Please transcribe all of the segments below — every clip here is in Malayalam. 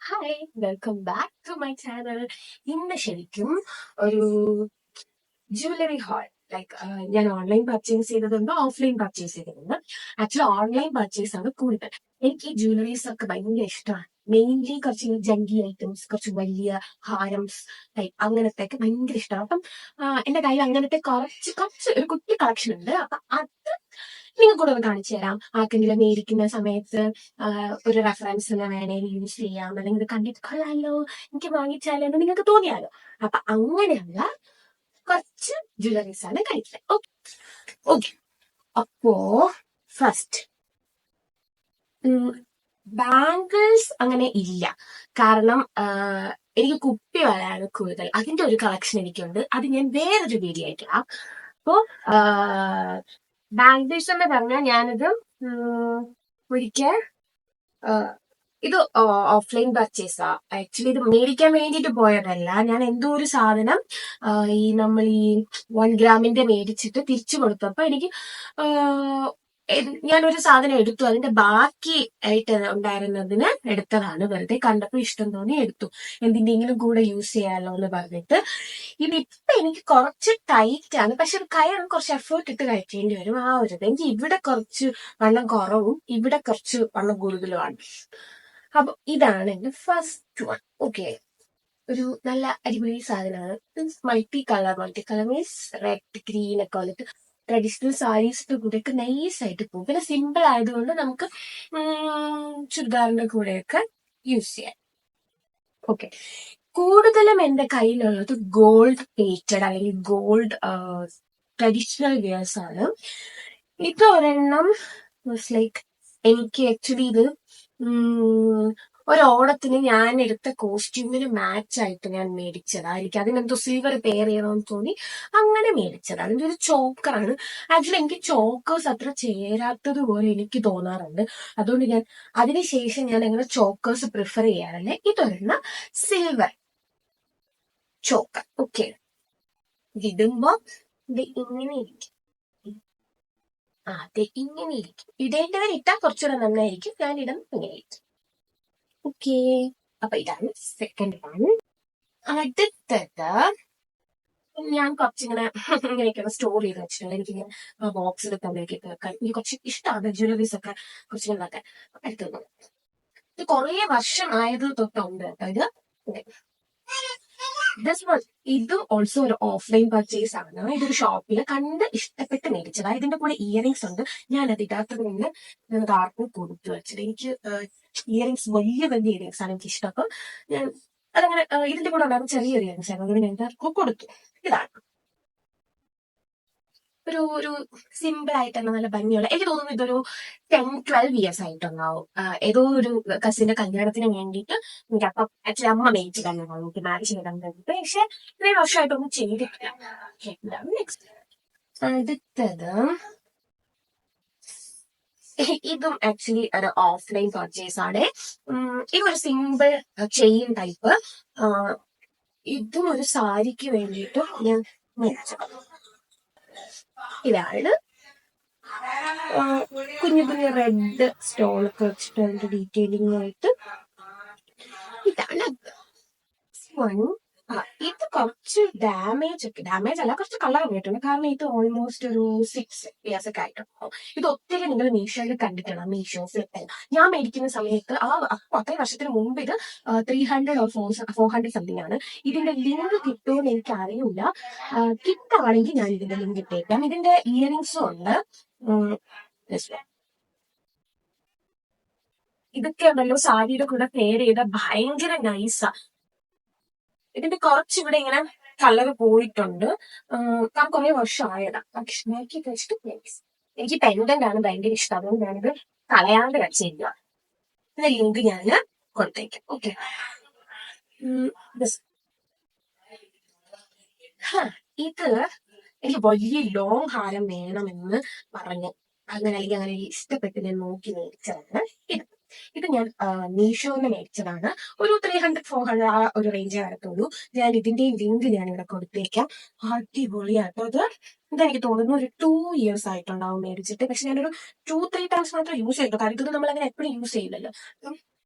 Hi welcome back to my channel. ഇന്ന് ശരിക്കും ഒരു ജ്വല്ലറി ഹാൾ ലൈക്ക് ഞാൻ ഓൺലൈൻ പർച്ചേസ് ചെയ്തതുണ്ട്, ഓഫ്ലൈൻ പർച്ചേസ് ചെയ്തതുണ്ട്. ആക്ച്വലി ഓൺലൈൻ പർച്ചേസ് ആണ് കൂടുതൽ. എനിക്ക് ഈ ജ്വല്ലറീസ് ഒക്കെ ഭയങ്കര ഇഷ്ടമാണ്. മെയിൻലി കുറച്ച് ജങ്കി ഐറ്റംസ്, കുറച്ച് വലിയ ഹാരംസ് ടൈപ്പ് അങ്ങനത്തെ ഒക്കെ ഭയങ്കര ഇഷ്ടമാണ്. അപ്പം എന്റെ കയ്യിൽ അങ്ങനത്തെ കുറച്ച് കുറച്ച് ഒരു കുട്ടി കളക്ഷൻ ഉണ്ട്. അപ്പൊ അത് നിങ്ങൾക്ക് കൂടെ ഒന്ന് കാണിച്ചു തരാം. ആർക്കെങ്കിലും മേടിക്കുന്ന സമയത്ത് ഒരു റെഫറൻസിന് വേണേൽ യൂസ് ചെയ്യാം, അല്ലെങ്കിൽ ഇത് കണ്ടിട്ട് കൊള്ളാലോ, എനിക്ക് വാങ്ങിച്ചാലോ എന്ന് നിങ്ങൾക്ക് തോന്നിയാലോ. അപ്പൊ അങ്ങനെയുള്ള കുറച്ച് ജ്വല്ലറീസ് ആണ് കഴിച്ചത്. Okay okay. അപ്പോ ഫസ്റ്റ് ബാംഗിൾസ് അങ്ങനെ ഇല്ല. കാരണം എനിക്ക് കുപ്പി വളയാണ് കൂടുതൽ. അതിന്റെ ഒരു കളക്ഷൻ എനിക്കുണ്ട്. അത് ഞാൻ വേറൊരു വീഡിയോ ആയിട്ടാം. അപ്പോ ബാംഗിൾസ് എന്ന് പറഞ്ഞാൽ ഞാനിത് ഒരിക്കൽ ഇത് ഓഫ്ലൈൻ പർച്ചേസാ. ആക്ച്വലി ഇത് മേടിക്കാൻ വേണ്ടിയിട്ട് പോയതല്ല. ഞാൻ എന്തോ ഒരു സാധനം നമ്മൾ ഈ 1 ഗ്രാമിന്റെ മേടിച്ചിട്ട് തിരിച്ചു കൊടുത്തപ്പോ എനിക്ക് ഞാനൊരു സാധനം എടുത്തു. അതിന്റെ ബാക്കി ആയിട്ട് ഉണ്ടായിരുന്നതിന് എടുത്തതാണ്. വെറുതെ കണ്ടപ്പോ ഇഷ്ടം തോന്നി എടുത്തു. എന്തിന്റെങ്കിലും കൂടെ യൂസ് ചെയ്യാലോ എന്ന് പറഞ്ഞിട്ട്. ഇതിപ്പോ എനിക്ക് കുറച്ച് ടൈറ്റ് ആണ്, പക്ഷെ കയ്യാണ് കുറച്ച് എഫേർട്ട് ഇട്ട് കഴിക്കേണ്ടി വരും. ആ ഒരു എനിക്ക് ഇവിടെ കുറച്ച് വണ്ണം കുറവും ഇവിടെ കുറച്ച് വണ്ണം കൂടുതലുമാണ്. അപ്പൊ ഇതാണ് എന്റെ ഫസ്റ്റ് വൺ. ഓക്കെ, ഒരു നല്ല അടിപൊളി സാധനമാണ്. Multi colour means red green ഒക്കെ വന്നിട്ട് ട്രഡീഷണൽ സാരീസിന്റെ കൂടെയൊക്കെ നൈസ് ആയിട്ട് പോകും. പിന്നെ സിമ്പിൾ ആയതുകൊണ്ട് നമുക്ക് ചുരിദാറിന്റെ കൂടെയൊക്കെ യൂസ് ചെയ്യാം. ഓക്കെ, കൂടുതലും എന്റെ കയ്യിലുള്ളത് ഗോൾഡ് പ്ലേറ്റഡ് അല്ലെങ്കിൽ ഗോൾഡ് ട്രഡീഷണൽ വെയേഴ്സ് ആണ്. ഇത് ഒരെണ്ണം ലൈക്ക് എനിക്ക് ആക്ച്വലി ഇത് ഒരു ഓണത്തിന് ഞാൻ എടുത്ത കോസ്റ്റ്യൂമിന് മാച്ച് ആയിട്ട് ഞാൻ മേടിച്ചതാ. എനിക്ക് അതിനെന്തോ സിൽവർ പെയർ ചെയ്യണമെന്ന് തോന്നി, അങ്ങനെ മേടിച്ചത്. അതിന്റെ ഒരു ചോക്കറാണ്. ആക്ച്വലി എനിക്ക് ചോക്കേഴ്സ് അത്ര ചേരാത്തത് പോലെ എനിക്ക് തോന്നാറുണ്ട്. അതുകൊണ്ട് ഞാൻ അതിനുശേഷം ഞാൻ അങ്ങനെ ചോക്കേഴ്സ് പ്രിഫർ ചെയ്യാറില്ല. ഇതൊരെണ്ണം സിൽവർ ചോക്കർ. ഓക്കെ, ഇടുമ്പോ ഇത് ഇങ്ങനെ ഇരിക്കും. അതെ, ഇങ്ങനെ ഇരിക്കും. ഇടേണ്ടവർ ഇട്ടാൽ കുറച്ചുകൂടെ നന്നായിരിക്കും. ഞാൻ ഇടും ഇങ്ങനെ ഇരിക്കും. ഓക്കെ, അപ്പൊ ഇതാണ് സെക്കൻഡ് വൺ. അടുത്തത് ഞാൻ കുറച്ചിങ്ങനെ ഇങ്ങനെയൊക്കെ സ്റ്റോർ ചെയ്ത് വെച്ചിട്ടുണ്ട്. എനിക്ക് ബോക്സിൽ തമ്മിലേക്ക് എനിക്ക് കുറച്ച് ഇഷ്ടമാണ് ജ്വല്ലറീസ് ഒക്കെ കുറച്ച് ഉണ്ടാക്കാൻ. അടുത്തത് ഇത് കുറെ വർഷം ആയത് തൊട്ടുണ്ട് കേട്ടോ. ഇതും ഓൾസോ ഒരു ഓഫ്ലൈൻ പർച്ചേസ് ആണ്. ഇതൊരു ഷോപ്പിൽ കണ്ട് ഇഷ്ടപ്പെട്ട് മേടിച്ചത്. ഇതിന്റെ കൂടെ ഇയറിംഗ്സ് ഉണ്ട്. ഞാൻ അത് ഇടാത്തത് കൊണ്ട് ഞാൻ ആർക്കും കൊടുത്തു വെച്ചത്. എനിക്ക് ഇയറിംഗ്സ് വലിയ വലിയ ഇയറിംഗ്സ് ആണ് എനിക്ക് ഇഷ്ടം. അപ്പൊ ഞാൻ അതങ്ങനെ ഇതിന്റെ കൂടെ ഉണ്ടാകുന്ന ചെറിയ ഇയറിംഗ്സ് ആണ്, അതുകൊണ്ട് ഞാൻ ആർക്കും കൊടുത്തു. ഇതാണ് ഒരു സിമ്പിൾ ആയിട്ട് തന്നെ നല്ല ഭംഗിയുള്ള, എനിക്ക് തോന്നുന്നു ഇതൊരു 10-12 ഇയേഴ്സ് ആയിട്ടുണ്ടാവും. ഏതോ ഒരു കസിന്റെ കല്യാണത്തിന് വേണ്ടിയിട്ട് എനിക്ക് അപ്പം ആക്ച്വലി അമ്മ മേടിച്ച് കല്യാണം എനിക്ക് മാരേജ് ചെയ്താൻ വേണ്ടിയിട്ട്. പക്ഷെ ഇത്രയും വർഷമായിട്ടൊന്നും ചെയ്തിട്ടില്ല. നെക്സ്റ്റ് അടുത്തത് ഇതും ആക്ച്വലി ഒരു ഓഫ്ലൈൻ പർച്ചേസ് ആണ്. ഇതൊരു സിമ്പിൾ ചെയിൻ ടൈപ്പ്. ഇതും ഒരു സാരിക്ക് വേണ്ടിയിട്ട് ഞാൻ മേടിച്ചത്. ഇതാണ് കുഞ്ഞു കുഞ്ഞു റെഡ് സ്റ്റോൺ ഒക്കെ വെച്ചിട്ട് അതിന്റെ ഡീറ്റെയിലിംഗ് ആയിട്ട്. ഇതാണ് ഇത് കുറച്ച് ഡാമേജ് അല്ല, കുറച്ച് കളർ പോയിട്ടുണ്ട്. കാരണം ഇത് ഓൾമോസ്റ്റ് ഒരു 6 ഇയേഴ്സ് ഒക്കെ ആയിട്ടുണ്ടാവും. ഇത് ഒത്തിരി നിങ്ങൾ മീഷോയിൽ കണ്ടിട്ടുണ്ട്. മീഷോ, ഫ്ലിപ്പ്. ഞാൻ മേടിക്കുന്ന സമയത്ത് അത്രയും വർഷത്തിന് മുമ്പ് ഇത് 300 or 400 സംതിങ് ആണ്. ഇതിന്റെ ലിങ്ക് കിട്ടുമെന്ന് എനിക്ക് അറിയില്ല. കിട്ടാണെങ്കിൽ ഞാൻ ഇതിന്റെ ലിങ്ക് ഇട്ടേക്കാം. ഇതിന്റെ ഇയറിംഗ്സും ഉണ്ട്. ഇതൊക്കെ ഉണ്ടല്ലോ സാരിയുടെ കൂടെ പെയർ ചെയ്ത ഭയങ്കര നൈസാ. ഇതിന്റെ കുറച്ചിവിടെ ഇങ്ങനെ കളർ പോയിട്ടുണ്ട്. കാരണം കുറെ വർഷം ആയതാ. പക്ഷെ നോക്കി വെച്ചിട്ട് എനിക്ക് പെൻഡന്റ് ആണ് ഭയങ്കര ഇഷ്ടം. അതുകൊണ്ട് ഞാനിത് കളയാണ്ട് വെച്ചിരിക്കുക. ഇതിന്റെ ലിങ്ക് ഞാൻ കൊടുത്തേക്കാം. ഓക്കെ, ഇത് എനിക്ക് വലിയ ലോങ് ഹാരം വേണമെന്ന് പറഞ്ഞു, അങ്ങനെ അല്ലെങ്കിൽ അങ്ങനെ ഇഷ്ടപ്പെട്ട് ഞാൻ നോക്കി മേടിച്ചതാണ് ഇത്. ഇത് ഞാൻ മീഷോന്ന് മേടിച്ചതാണ്. ഒരു 300-400 ആ ഒരു റേഞ്ചേ വരത്തുള്ളൂ. ഞാൻ ഇതിന്റെ ലിങ്ക് ഞാൻ ഇവിടെ കൊടുത്തേക്കാം. അടിപൊളിയാട്ടോ അത്. ഇതെനിക്ക് തോന്നുന്നു ഒരു 2 ഇയേഴ്സ് ആയിട്ടുണ്ടാവും മേടിച്ചിട്ട്. പക്ഷെ ഞാനൊരു 2-3 ടൈംസ് മാത്രം യൂസ് ചെയ്തു. കാരണം ഇത് നമ്മൾ അങ്ങനെ എപ്പോഴും യൂസ് ചെയ്യില്ലല്ലോ.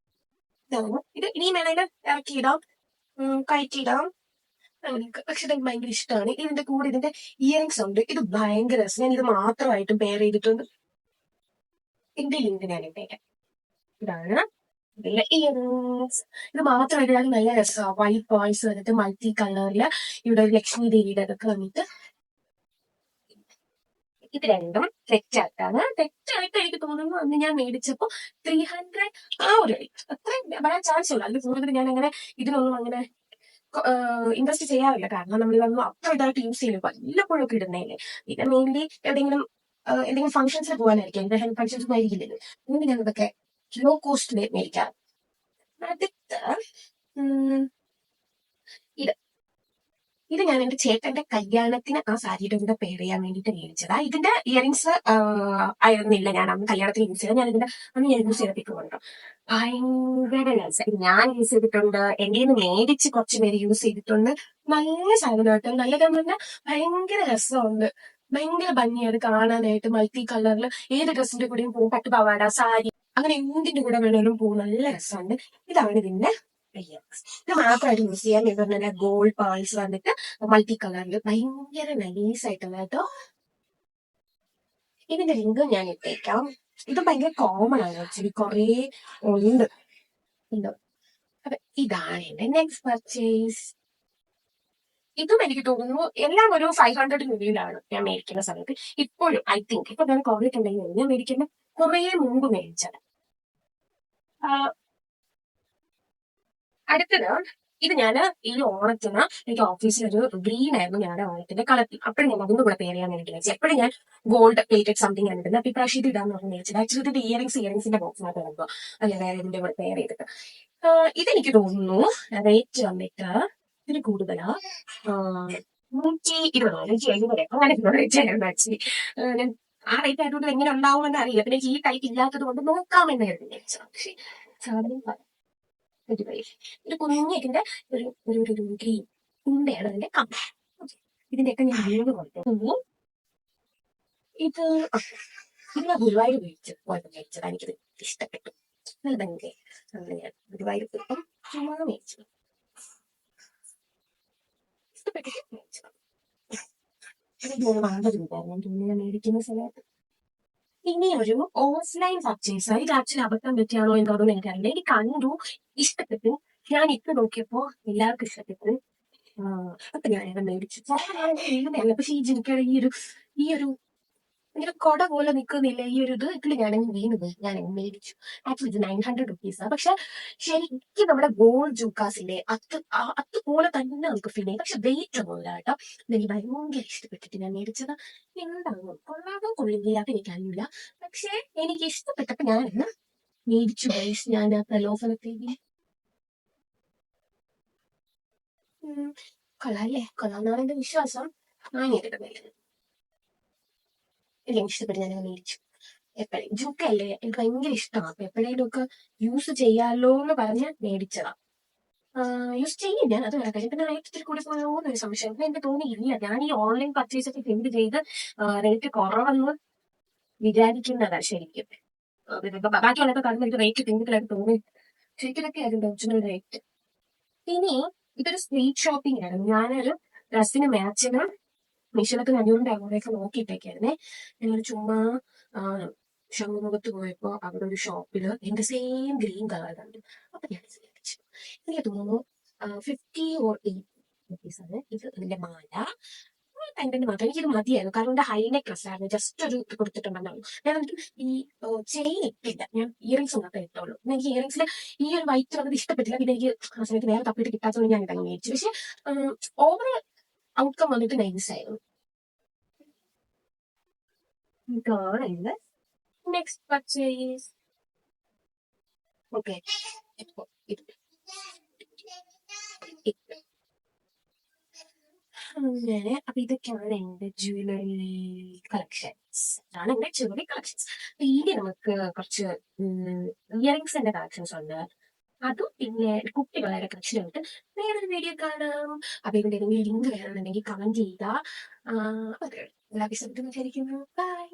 ഇതാണ്. ഇത് ഇനിയും വേണേലും ഇറക്കിയിടാം, കയറ്റിയിടാം അങ്ങനെയൊക്കെ. പക്ഷെ ഇതെനിക്ക് ഭയങ്കര ഇഷ്ടമാണ്. ഇതിന്റെ കൂടെ ഇതിന്റെ ഇയറിങ്സ് ഉണ്ട്. ഇത് ഭയങ്കര രസം. ഞാൻ ഇത് മാത്രമായിട്ടും പെയർ ചെയ്തിട്ടുണ്ട്. ഇതിന്റെ ലിങ്ക് ഞാൻ ഇട്ടേക്കാം. ഇതാണ് ഇതിന്റെ ഇയറിങ്സ്. ഇത് മാത്രമായിട്ട് ഞാൻ നല്ല രസമാണ്. വൈറ്റ് പോയിന്റ്സ് വന്നിട്ട് മൾട്ടി കളറില് ഇവിടെ ഒരു ലക്ഷ്മി ദേവിയുടെ അതൊക്കെ വന്നിട്ട് ഇത് രണ്ടും തെറ്റായിട്ടാണ്. തെറ്റായിട്ട് എനിക്ക് തോന്നുന്നു അന്ന് ഞാൻ മേടിച്ചപ്പോ 300 ആ ഒരു റേറ്റ് അത്രയും വരാൻ ചാൻസ് ഉള്ളു. അതിൽ കൂടുതൽ ഞാൻ അങ്ങനെ ഇതിനൊന്നും അങ്ങനെ ഇൻവെസ്റ്റ് ചെയ്യാറില്ല. കാരണം നമ്മളിതൊന്നും അത്ര ഇതായിട്ട് യൂസ് ചെയ്യില്ല, വല്ലപ്പോഴും ഒക്കെ ഇടുന്നതല്ലേ. പിന്നെ മെയിൻലി എവിടെയെങ്കിലും എന്തെങ്കിലും ഫംഗ്ഷൻസിൽ പോകാനായിരിക്കും, എന്റെ ഹെൽത്ത് ഫംഗ്ഷൻസ് ഒന്നും ആയിരിക്കില്ലല്ലോ. അതുകൊണ്ട് ഞാൻ ഇതൊക്കെ ലോ കോസ്റ്റിൽ മേടിക്കാം. അടുത്ത ഇത് ഇത് ഞാൻ എന്റെ ചേട്ടന്റെ കല്യാണത്തിന് ആ സാരിയുടെ കൂടെ പെയർ ചെയ്യാൻ വേണ്ടിയിട്ട് മേടിച്ചതാ. ഇതിന്റെ ഇയറിങ്സ് ആയിരുന്നില്ല ഞാൻ അന്ന് കല്യാണത്തിന് യൂസ് ചെയ്തത്. ഞാൻ ഇതിന്റെ അന്ന് ഞാൻ യൂസ് ചെയ്തിട്ടുണ്ട്. ഭയങ്കര രസം. ഞാൻ യൂസ് ചെയ്തിട്ടുണ്ട്, എന്റെ നിന്ന് മേടിച്ച് കുറച്ച് പേര് യൂസ് ചെയ്തിട്ടുണ്ട്. നല്ല സാധനമായിട്ട് നല്ലതെന്ന് പറഞ്ഞാൽ ഭയങ്കര രസമുണ്ട്, ഭയങ്കര ഭംഗിയാണ് കാണാനായിട്ട്. മൾട്ടി കളറിൽ ഏത് ഡ്രസ്സിന്റെ കൂടെയും പോകും, പട്ടുപാവാട, സാരി, അങ്ങനെ എന്തിന്റെ കൂടെ വേണേലും പോകും. നല്ല രസമുണ്ട്. ഇതാണ് ഇതിന്റെ ഇത് മാത്രമായിട്ട് യൂസ് ചെയ്യാൻ. ഇത് പറഞ്ഞ ഗോൾഡ് പേൾസ് വന്നിട്ട് മൾട്ടി കളറിൽ ഭയങ്കര നൈസ് ആയിട്ടുള്ള കേട്ടോ. ഇതിന്റെ ലിങ്ക് ഞാൻ ഇട്ടേക്കാം. ഇത് ഭയങ്കര കോമൺ ആണ് ആക്ച്വലി, കുറേ ഉണ്ട്. അപ്പൊ ഇതാണ് എന്റെ നെക്സ്റ്റ് പർച്ചേസ്. ഇതും എനിക്ക് തോന്നുന്നു എല്ലാം ഒരു 500 രൂപയിലാണ് ഞാൻ മേടിക്കുന്ന സമയത്ത്. ഇപ്പോഴും ഐ തിങ്ക് ഇപ്പൊ ഞാൻ കുറഞ്ഞിട്ടുണ്ടെങ്കിൽ ഞാൻ മേടിക്കുന്ന കുറേ മുമ്പ് മേടിച്ചത്. അടുത്തത് ഇത് ഞാൻ ഈ ഓണത്തിന് എനിക്ക് ഓഫീസിൽ ഒരു ഗ്രീൻ ആയിരുന്നു ഞങ്ങളുടെ ഓണത്തിന്റെ കളർ. അപ്പോഴും ഞാൻ അതിന്റെ കൂടെ പെയർ ചെയ്യാൻ വേണ്ടി വിളിച്ചത്. എപ്പോഴും ഞാൻ ഗോൾഡ് പ്ലേറ്റഡ് സംതിങ് ആണ് ഇടുന്നത്. അപ്പൊ ഇപ്രാവശ്യം ഇത് ഇടാന്ന് പറഞ്ഞ് മേടിച്ചത്. ആക്ച്വലി ഇതിന്റെ ഇയറിംഗ്സിന്റെ ബോക്സിനകത്ത് വരുമ്പോൾ അല്ല വേറെ ഇതിന്റെ കൂടെ പെയർ ചെയ്തിട്ട്. ഇതെനിക്ക് തോന്നുന്നു റേറ്റ് വന്നിട്ട് ഇതിന് കൂടുതലാ, 120 170 അങ്ങനെ റേറ്റ് ആയിരുന്നു ആക്ച്വലി. ഞാൻ ആ റേറ്റ് ആയതുകൊണ്ട് എങ്ങനെ ഉണ്ടാവുമെന്ന് അറിയില്ല. പിന്നെ ഈ ടൈപ്പ് ഇല്ലാത്തത് കൊണ്ട് നോക്കാമെന്ന് കരുതി. പക്ഷേ സാധനം ഒരു കുഞ്ഞ് ഇതിന്റെ ഒരു ഒരു ഒരു ഗ്രീൻ ഉണ്ടയാണ് അതിന്റെ കമ്പ്. ഇതിന്റെയൊക്കെ ഞാൻ വീട് കൊടുത്തു. ഇത് ഇത് ഞാൻ ഗുരുവായൂർ പോയപ്പോൾ മേടിച്ചത്. എനിക്കിത് ഇഷ്ടപ്പെട്ടു, നല്ല ഭംഗി. അങ്ങനെ ഞാൻ ഗുരുവായൂർ പോയപ്പം ചുമ്മാ മേടിച്ചത്, ഇഷ്ടപ്പെട്ടിട്ട് മേടിച്ചത്. ഇത് 150 രൂപ ഞാൻ മേടിക്കുന്ന സമയത്ത്. ഇനി ഒരു ഓഫ്ലൈൻ പർച്ചേസ്. ഇത് ആക്ച്വലി അബദ്ധം പറ്റിയാണോ എന്താണെന്ന് എനിക്കറിയില്ല. എനിക്ക് കണ്ടു, ഇഷ്ടപ്പെട്ടു. ഞാൻ ഇട്ട് നോക്കിയപ്പോ എല്ലാവർക്കും ഇഷ്ടപ്പെട്ടു. അപ്പൊ ഞാൻ മേടിച്ചു. ചിലപ്പോൾ പക്ഷെ ഈ ജിനിക്കയുടെ ഈ ഒരു ഇങ്ങനെ കൊട പോലെ നിൽക്കുന്നില്ല ഈ ഒരു ഇത്. ഇതിൽ ഞാനങ്ങ് വീണ് പോയി, ഞാനങ്ങ് മേടിച്ചു. ആക്ച്വലി ഇത് 900 റുപ്പീസാണ്. പക്ഷെ ശരിക്കും നമ്മുടെ ഗോൾഡ് ജൂക്കാസില്ലേ അതുപോലെ തന്നെ നമുക്ക് ഫീൽ ചെയ്യും. പക്ഷെ വെയിറ്റ് ഒന്നുമില്ല കേട്ടോ. എനിക്ക് ഭയങ്കര ഇഷ്ടപ്പെട്ടിട്ട് ഞാൻ മേടിച്ചത്. എന്താണോ കൊള്ളാമോ കൊള്ളില്ല അത് എനിക്കറിയില്ല. പക്ഷെ എനിക്ക് ഇഷ്ടപ്പെട്ടപ്പോ ഞാനന്ന് മേടിച്ചു ഗൈസ്. ഞാൻ ആ പ്രലോഭനത്തേക്ക് കൊള്ളാല്ലേ, കൊള്ളാന്നാണ് എന്റെ വിശ്വാസം. വാങ്ങിയെടുക്കുന്നില്ല, എനിക്ക് ഇഷ്ടപ്പെട്ട് ഞാൻ മേടിച്ചു. എപ്പോഴും ജുക്കല്ലേ എനിക്ക് ഭയങ്കര ഇഷ്ടമാണ്. അപ്പൊ എപ്പോഴേലും ഒക്കെ യൂസ് ചെയ്യാലോ എന്ന് പറഞ്ഞ് മേടിച്ചതാ. യൂസ് ചെയ്യും ഞാൻ, അത് കിടക്കാം. പിന്നെ റേറ്റ് ഇത്തിരി കൂടി പോയോ എന്നൊരു സംശയം. പിന്നെ എനിക്ക് തോന്നിയില്ല, ഞാൻ ഈ ഓൺലൈൻ പർച്ചേസ് ഒക്കെ ഫിൻഡ് ചെയ്ത് റേറ്റ് കുറവെന്ന് വിചാരിക്കുന്നതാ ശരിക്കും. ബാക്കിയുള്ളതൊക്കെ കാണുമ്പോൾ എനിക്ക് റേറ്റ് കൂടുതലായിട്ട് തോന്നി. ശരിക്കും ഇതൊക്കെ ആയിരുന്നു ഒറിജിനൽ റേറ്റ്. ഇനി ഇതൊരു സ്ട്രീറ്റ് ഷോപ്പിംഗ് ആണ്. ഞാനൊരു ഡ്രസ്സിന് മാച്ചിന് മീഷോയിലൊക്കെ 500 അങ്ങോട്ടേക്ക് നോക്കിയിട്ടേക്കായിരുന്നേ. ഞങ്ങൾ ചുമ്മാ ശംഖുമുഖത്ത് പോയപ്പോ അവിടെ ഒരു ഷോപ്പില് എന്റെ സെയിം ഗ്രീൻ കളർ കണ്ടു. അപ്പൊ ഞാൻ വിചാരിച്ചു, എനിക്ക് തോന്നുന്നു 50 or 80 ആണ് ഇത്. ഇതിന്റെ മാല പെൻഡന്റ് മാത്രം എനിക്കിത് മതിയായിരുന്നു. കാരണം എന്റെ ഹൈനെക്ക് ഡ്രസ്സായിരുന്നു, ജസ്റ്റ് ഒരു ഇത് കൊടുത്തിട്ടുണ്ടെന്നുള്ളൂ. ഞാൻ എനിക്ക് ഈ ചെയിൻ ഇട്ടില്ല, ഞാൻ ഇയറിംഗ്സ് മാത്രമേ ഇട്ടുള്ളൂ. പിന്നെ എനിക്ക് ഇയറിംഗ്സിൽ ഈ ഒരു വൈറ്റ് വന്നത് ഇഷ്ടപ്പെട്ടില്ല. പിന്നെ എനിക്ക് ആ സമയത്ത് വേറെ തപ്പിയിട്ട് കിട്ടാത്തതുകൊണ്ട് ഞാൻ ഇതങ്ങ് മേടിച്ചു. പക്ഷെ ഓവർ ഔട്ട്കം വന്നിട്ട് നൈസായിരുന്നു. ഇതാണ് നെക്സ്റ്റ് പർച്ചേസ്. ഓക്കെ, ഇപ്പൊ അങ്ങനെ അപ്പൊ ഇതൊക്കെയാണ് എന്റെ ജ്വല്ലറി കളക്ഷൻസ്. ഇതാണ് എന്റെ ജ്വല്ലറി കളക്ഷൻസ്. ഇനി നമുക്ക് കുറച്ച് ഇയറിംഗ്സിന്റെ കളക്ഷൻസ് ഉണ്ട്. അതും പിന്നെ കുട്ടികളുടെ കളക്ഷൻ ആയിട്ട് വേറൊരു വീഡിയോ കാണാം. അപ്പൊ ഇതിന്റെ ഏതെങ്കിലും ലിങ്ക് വേണമെന്നുണ്ടെങ്കിൽ കമന്റ് ചെയ്യുക. അതെ, എല്ലാ വിശദത്തും വിചാരിക്കുന്നു. ബൈ.